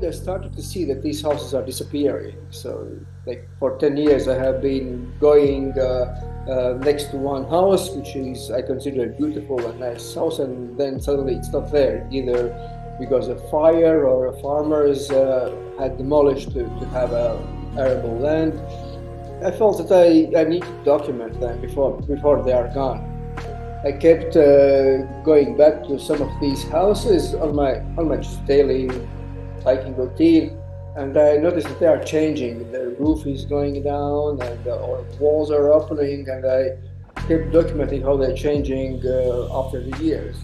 I started to see that these houses are disappearing. So, like for 10 years, I have been going next to one house, which is I consider beautiful and nice house, and then suddenly it's not there, either because of fire or farmers had demolished to have a arable land. I felt that I need to document them before they are gone. I kept going back to some of these houses on my just daily hiking routine, and I noticed that they are changing. The roof is going down, and or walls are opening, and I kept documenting how they're changing after the years.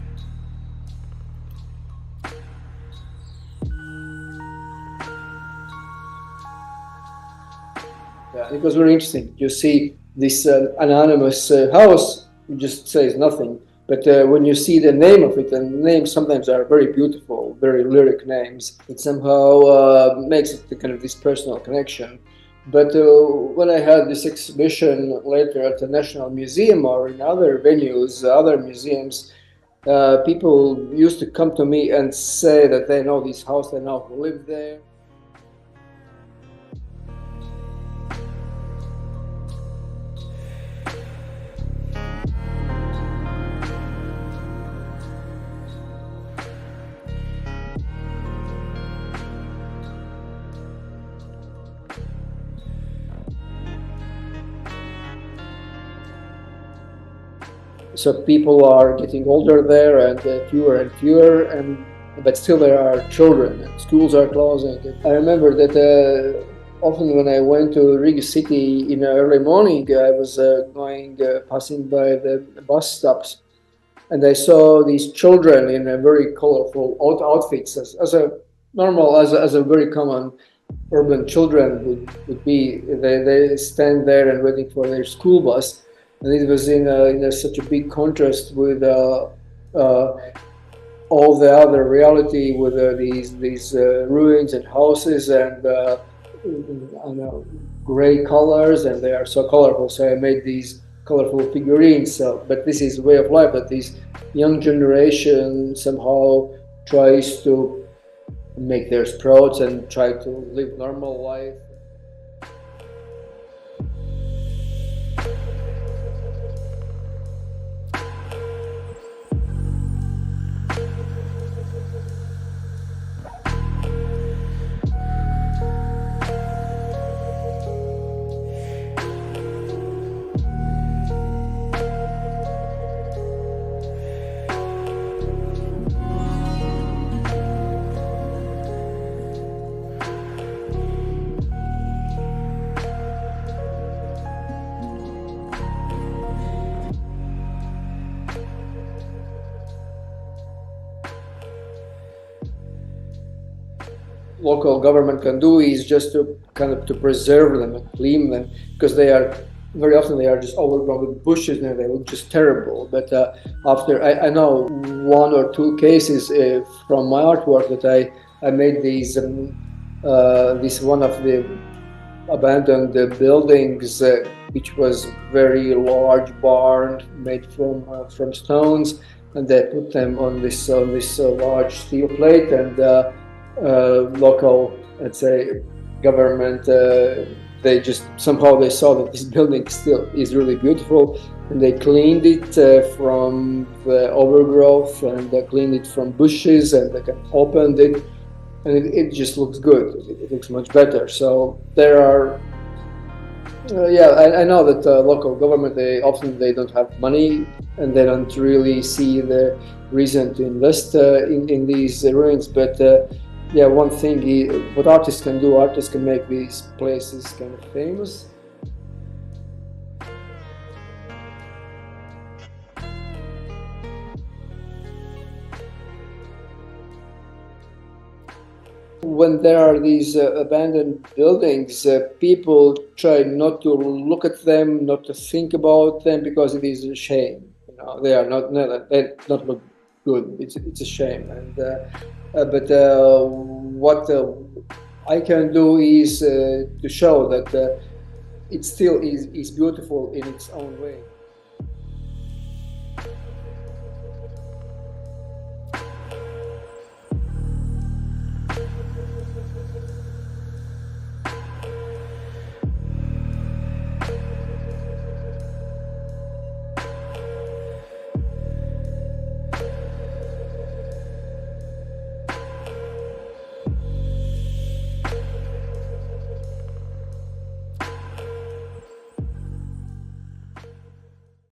Yeah, it was very interesting. You see this anonymous house. It just says nothing, but when you see the name of it, and the names sometimes are very beautiful, very lyric names, it somehow makes it kind of this personal connection. But when I had this exhibition later at the National Museum or in other venues, other museums, people used to come to me and say that they know this house, they know who lived there. So people are getting older there, and fewer, but still there are children, and schools are closing. I remember that often when I went to Riga city in the early morning, I was passing by the bus stops, and I saw these children in a very colorful outfits, as a very common urban children would be. They stand there and waiting for their school bus. And it was in such a big contrast with all the other reality, with these ruins and houses and gray colors, and they are so colorful. So I made these colorful figurines. So, but this is a way of life that this young generation somehow tries to make their sprouts and try to live normal life. Local government can do is just to preserve them and clean them, because they are very often just overgrown with bushes and they look just terrible. But after I know one or two cases from my artwork that I made these this one of the abandoned buildings, which was very large barn made from stones, and they put them on this large steel plate, and local, let's say, government, they just somehow they saw that this building still is really beautiful, and they cleaned it from the overgrowth, and they cleaned it from bushes, and they opened it, and it just looks good. It looks much better. So there are I know that local government, they don't have money, and they don't really see the reason to invest in these ruins, but one thing what artists can do, artists can make these places kind of famous. When there are these abandoned buildings, people try not to look at them, not to think about them, because it is a shame. They not look good. It's a shame. And but what I can do is to show that it still is beautiful in its own way.